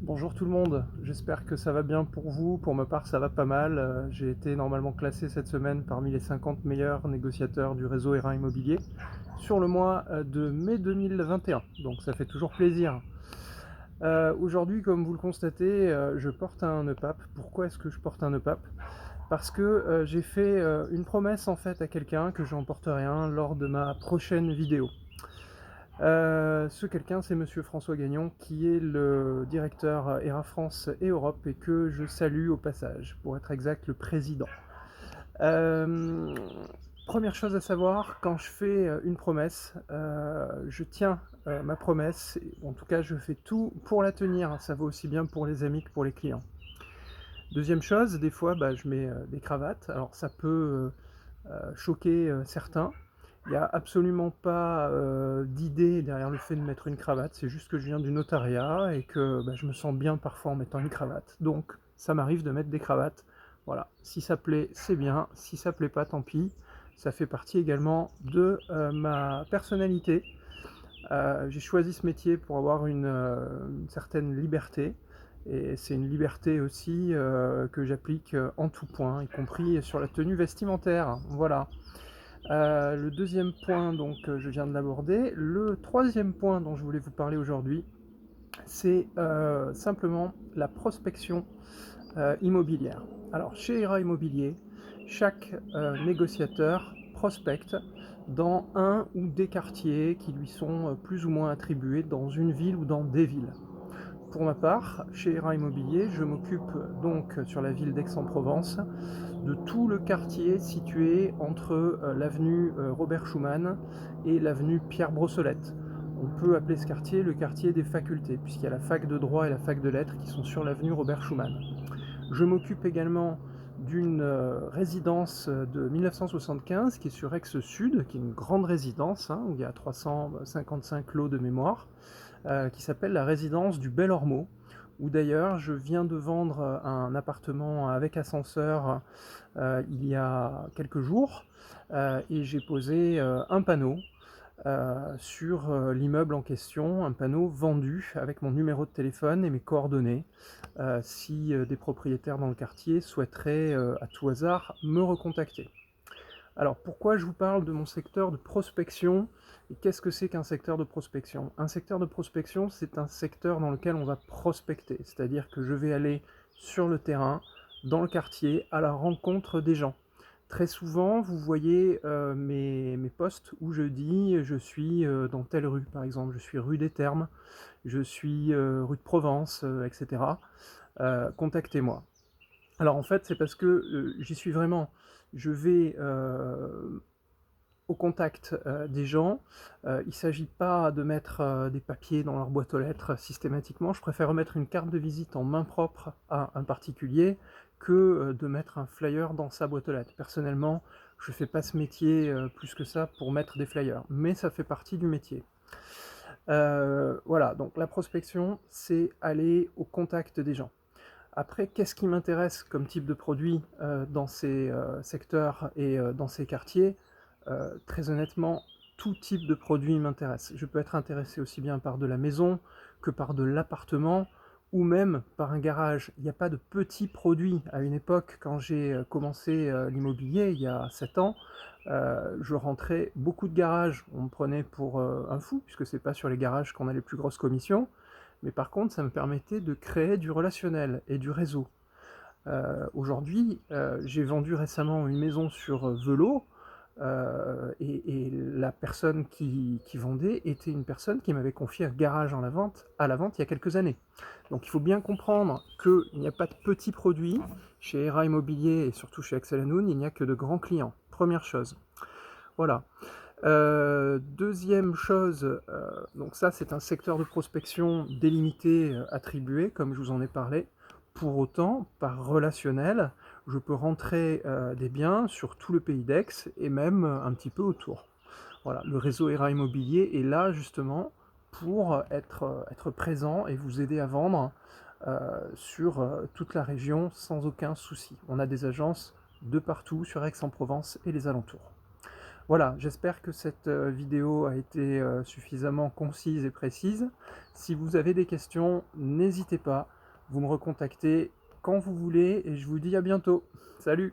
Bonjour tout le monde, j'espère que ça va bien pour vous. Pour ma part, ça va pas mal. J'ai été normalement classé cette semaine parmi les 50 meilleurs négociateurs du réseau Hérin Immobilier sur le mois de mai 2021. Donc ça fait toujours plaisir. Aujourd'hui, comme vous le constatez, je porte un EPAP. Pourquoi est-ce que je porte un EPAP? Parce que j'ai fait une promesse en fait à quelqu'un que j'en porterai un lors de ma prochaine vidéo. Ce quelqu'un, c'est Monsieur François Gagnon, qui est le directeur ERA France et Europe, et que je salue au passage, pour être exact, le président. Euh, Première chose à savoir, quand je fais une promesse, je tiens ma promesse, en tout cas je fais tout pour la tenir, ça vaut aussi bien pour les amis que pour les clients. Deuxième chose, des fois je mets des cravates, alors ça peut choquer certains. Il n'y a absolument pas d'idée derrière le fait de mettre une cravate, c'est juste que je viens du notariat et que je me sens bien parfois en mettant une cravate. Donc ça m'arrive de mettre des cravates. Voilà, si ça plaît, c'est bien, si ça plaît pas, tant pis. Ça fait partie également de ma personnalité. J'ai choisi ce métier pour avoir une certaine liberté. Et c'est une liberté aussi que j'applique en tout point, y compris sur la tenue vestimentaire. Voilà. Le deuxième point, donc, je viens de l'aborder. Le troisième point dont je voulais vous parler aujourd'hui, c'est simplement la prospection immobilière. Alors, chez ERA Immobilier, chaque négociateur prospecte dans un ou des quartiers qui lui sont plus ou moins attribués dans une ville ou dans des villes. Pour ma part, chez ERA Immobilier, je m'occupe donc sur la ville d'Aix-en-Provence de tout le quartier situé entre l'avenue Robert Schuman et l'avenue Pierre Brossolette. On peut appeler ce quartier le quartier des facultés, puisqu'il y a la fac de droit et la fac de lettres qui sont sur l'avenue Robert Schuman. Je m'occupe également d'une résidence de 1975 qui est sur Aix-Sud, qui est une grande résidence, où il y a 355 lots de mémoire, qui s'appelle la résidence du Bel Ormeau, où d'ailleurs je viens de vendre un appartement avec ascenseur il y a quelques jours, et j'ai posé un panneau sur l'immeuble en question, un panneau vendu avec mon numéro de téléphone et mes coordonnées, si des propriétaires dans le quartier souhaiteraient à tout hasard me recontacter. Alors pourquoi je vous parle de mon secteur de prospection et qu'est-ce que c'est qu'un secteur de prospection? Un secteur de prospection, c'est un secteur dans lequel on va prospecter, c'est-à-dire que je vais aller sur le terrain, dans le quartier, à la rencontre des gens. Très souvent, vous voyez mes posts où je dis je suis dans telle rue, par exemple, je suis rue des Thermes, je suis rue de Provence, etc. Contactez-moi. Alors en fait, c'est parce que j'y suis vraiment. Je vais au contact des gens. Il ne s'agit pas de mettre des papiers dans leur boîte aux lettres systématiquement. Je préfère remettre une carte de visite en main propre à un particulier que de mettre un flyer dans sa boîte aux lettres. Personnellement, je ne fais pas ce métier plus que ça pour mettre des flyers, mais ça fait partie du métier. Voilà, donc la prospection, c'est aller au contact des gens. Après, qu'est-ce qui m'intéresse comme type de produit dans ces secteurs et dans ces quartiers? Très honnêtement, tout type de produit m'intéresse. Je peux être intéressé aussi bien par de la maison que par de l'appartement ou même par un garage. Il n'y a pas de petits produits. À une époque, quand j'ai commencé l'immobilier, il y a 7 ans, je rentrais beaucoup de garages. On me prenait pour un fou, puisque c'est pas sur les garages qu'on a les plus grosses commissions. Mais par contre, ça me permettait de créer du relationnel et du réseau. Aujourd'hui, j'ai vendu récemment une maison sur Velo, et la personne qui vendait était une personne qui m'avait confié un garage à la vente il y a quelques années. Donc il faut bien comprendre qu'il n'y a pas de petits produits. Chez ERA Immobilier et surtout chez Axel Hanoun, il n'y a que de grands clients. Première chose. Voilà. Deuxième chose, donc ça c'est un secteur de prospection délimité, attribué, comme je vous en ai parlé. Pour autant, par relationnel, je peux rentrer des biens sur tout le pays d'Aix et même un petit peu autour. Voilà, le réseau ERA Immobilier est là justement pour être présent et vous aider à vendre sur toute la région sans aucun souci. On a des agences de partout sur Aix-en-Provence et les alentours. Voilà, j'espère que cette vidéo a été suffisamment concise et précise. Si vous avez des questions, n'hésitez pas, vous me recontactez quand vous voulez et je vous dis à bientôt. Salut!